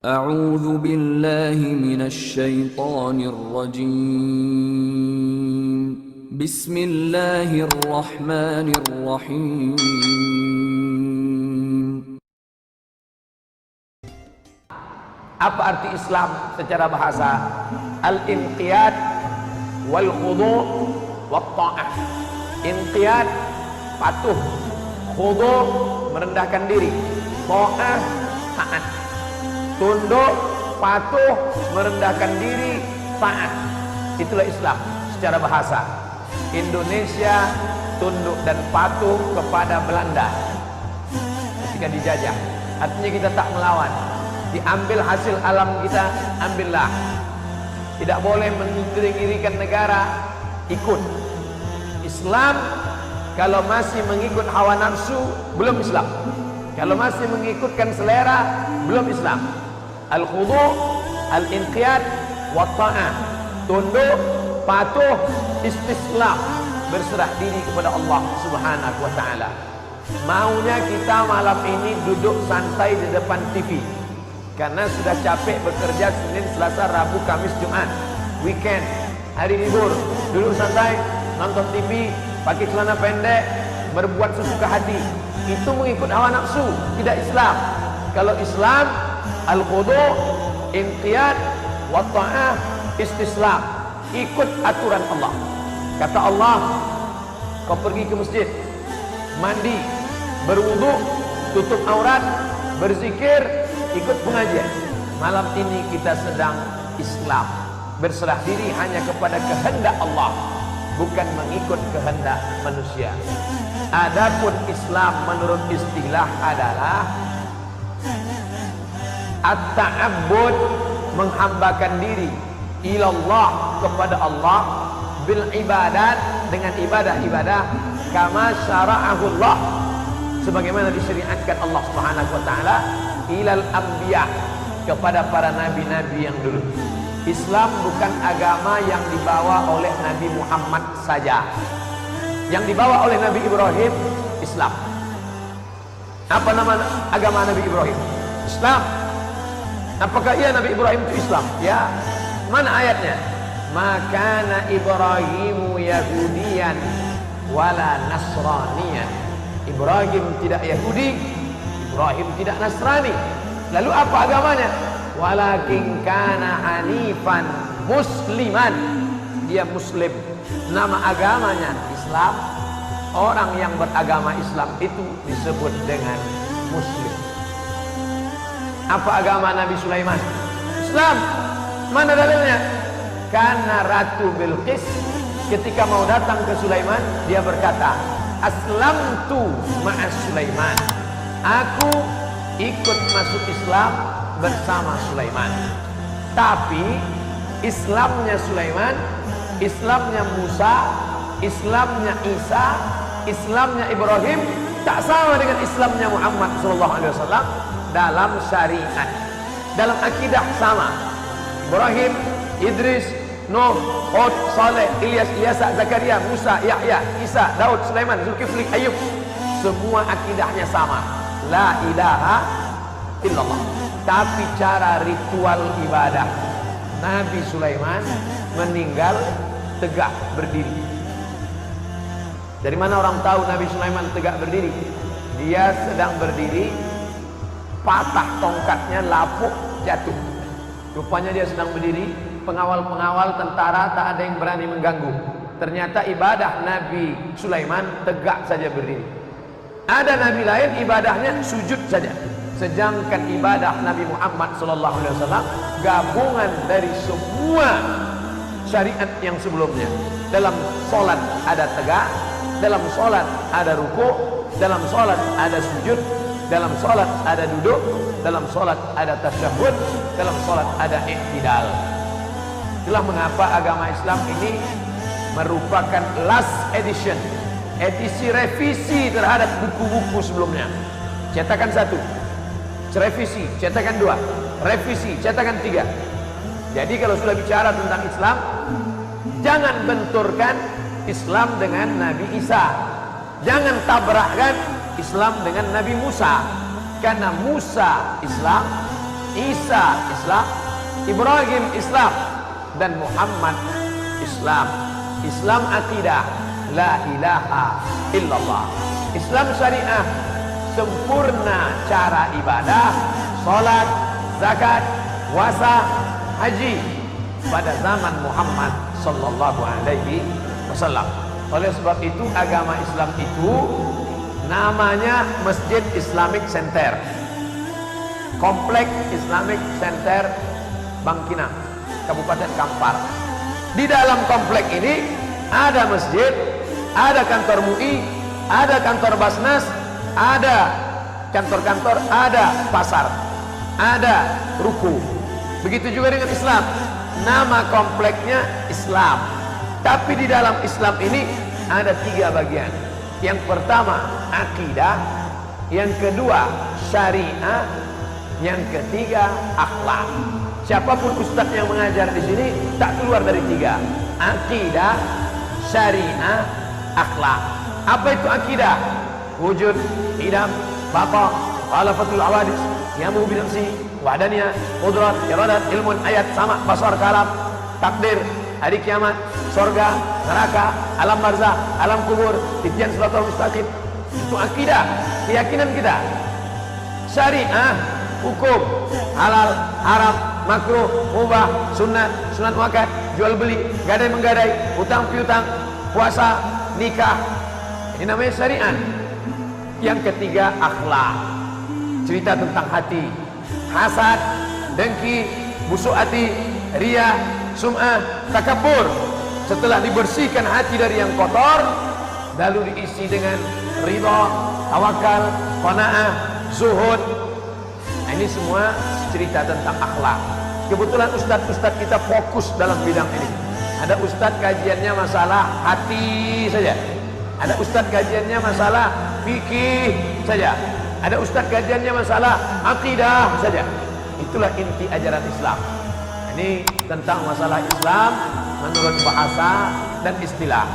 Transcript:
أعوذ بالله من الشيطان الرجيم بسم الله الرحمن الرحيم Apa arti Islam secara bahasa? Al-inqiyad wal khudu' wat ta'ah. Inqiyad, patuh. Khudu', merendahkan diri. Ta'ah, taat. Tunduk, patuh, merendahkan diri, taat. Itulah Islam secara bahasa. Indonesia tunduk dan patuh kepada Belanda ketika dijajah. Artinya kita tak melawan. Diambil hasil alam kita, ambillah. Tidak boleh mengiring-iringkan negara, ikut. Islam kalau masih mengikut hawa nafsu, belum Islam. Kalau masih mengikutkan selera, belum Islam. Al-khudu', al-inqiyad, wa ta'ah. Tunduk, patuh, istislam, berserah diri kepada Allah Subhanahu wa taala. Maunya kita malam ini duduk santai di depan TV. Karena sudah capek bekerja Senin, Selasa, Rabu, Kamis, Jumat, weekend, hari libur, duduk santai, nonton TV, pakai celana pendek, berbuat sesuka hati. Itu mengikut hawa nafsu, tidak Islam. Kalau Islam, al-khudu', inqiyad, wa ta'ah, istislam, ikut aturan Allah. Kata Allah, kau pergi ke masjid, mandi, berwudu, tutup aurat, berzikir, ikut pengajian. Malam ini kita sedang Islam, berserah diri hanya kepada kehendak Allah, bukan mengikut kehendak manusia. Adapun Islam menurut istilah adalah at-ta'abbud, menghambakan diri, ilallah, kepada Allah, bil ibadat, dengan ibadah-ibadah, kama syara'ahullah, sebagaimana disyariatkan Allah Subhanahu wa taala, ilal anbiya, kepada para nabi-nabi yang dulu. Islam bukan agama yang dibawa oleh Nabi Muhammad saja. Yang dibawa oleh Nabi Ibrahim, Islam. Apa nama agama Nabi Ibrahim? Islam. Apakah iya Nabi Ibrahim itu Islam? Ya. Mana ayatnya? Makana Ibrahimu Yahudiyan wala Nasraniyan. Ibrahim tidak Yahudi, Ibrahim tidak Nasrani. Lalu apa agamanya? Walakin kana hanifan musliman. Dia muslim. Nama agamanya Islam. Orang yang beragama Islam itu disebut dengan muslim. Apa agama Nabi Sulaiman? Islam. Mana dalilnya? Karena Ratu Bilqis ketika mau datang ke Sulaiman, dia berkata, Aslamtu ma'as Sulaiman. Aku ikut masuk Islam bersama Sulaiman. Tapi Islamnya Sulaiman, Islamnya Musa, Islamnya Isa, Islamnya Ibrahim tak sama dengan Islamnya Muhammad SAW. Dalam syariat, dalam akidah sama. Ibrahim, Idris, Nuh, Hud, Saleh, Ilyas, Ilyasa, Zakaria, Musa, Yahya, Isa, Daud, Sulaiman, Zulkifli, Ayub, semua akidahnya sama. La ilaha illallah. Tapi cara ritual ibadah, Nabi Sulaiman meninggal tegak berdiri. Dari mana orang tahu Nabi Sulaiman tegak berdiri? Dia sedang berdiri, patah tongkatnya, lapuk, jatuh. Rupanya dia sedang berdiri, pengawal-pengawal tentara tak ada yang berani mengganggu. Ternyata ibadah Nabi Sulaiman tegak saja berdiri. Ada nabi lain ibadahnya sujud saja. Sedangkan ibadah Nabi Muhammad SAW gabungan dari semua syariat yang sebelumnya. Dalam solat ada tegak, dalam solat ada ruku', dalam solat ada sujud, dalam solat ada duduk, dalam solat ada tasyahud, dalam solat ada i'tidal. Itulah mengapa agama Islam ini merupakan last edition, edisi revisi terhadap buku-buku sebelumnya. Cetakan 1, revisi, cetakan 2, revisi, cetakan 3. Jadi kalau sudah bicara tentang Islam, jangan benturkan Islam dengan Nabi Isa. Jangan tabrakkan Islam dengan Nabi Musa. Karena Musa Islam, Isa Islam, Ibrahim Islam, dan Muhammad Islam. Islam akidah, la ilaha illallah. Islam syariah, sempurna cara ibadah, salat, zakat, puasa, haji pada zaman Muhammad sallallahu alaihi wasallam. Oleh sebab itu agama Islam itu namanya Masjid Islamic Center, Komplek Islamic Center Bangkinang, Kabupaten Kampar. Di dalam komplek ini ada masjid, ada kantor MUI, ada kantor Basnas, ada kantor-kantor, ada pasar, ada ruku. Begitu juga dengan Islam. Nama kompleknya Islam. Tapi di dalam Islam ini ada 3 bagian. Yang pertama akidah, yang kedua syariah, yang ketiga akhlak. Siapapun ustaz yang mengajar di sini tak keluar dari 3: akidah, syariah, akhlak. Apa itu akidah? Wujud, idam, baqa, khalafatul awadis, yamu binafsi, wahdaniyah, qudrat, iradat, ilmun, ayat, sama, basar, kalam, takdir, hari kiamat, surga, neraka, alam barzah, alam kubur, titian siratal mustaqim. Itu akidah, keyakinan kita. Syariah, hukum, halal, haram, makruh, mubah, sunat, sunat muakkad, jual beli, gadai menggadai, utang piutang, puasa, nikah. Ini namanya syariat. Yang ketiga akhlak. Cerita tentang hati, hasad, dengki, busuk hati, riya, sum'ah, takabur. Setelah dibersihkan hati dari yang kotor, lalu diisi dengan ridha, tawakal, qanaah, zuhud. Ini semua cerita tentang akhlak. Kebetulan ustadz-ustadz kita fokus dalam bidang ini. Ada ustadz kajiannya masalah hati saja, ada ustadz kajiannya masalah fikih saja, ada ustadz kajiannya masalah akidah saja. Itulah inti ajaran Islam. Ini tentang masalah Islam menurut bahasa dan istilah.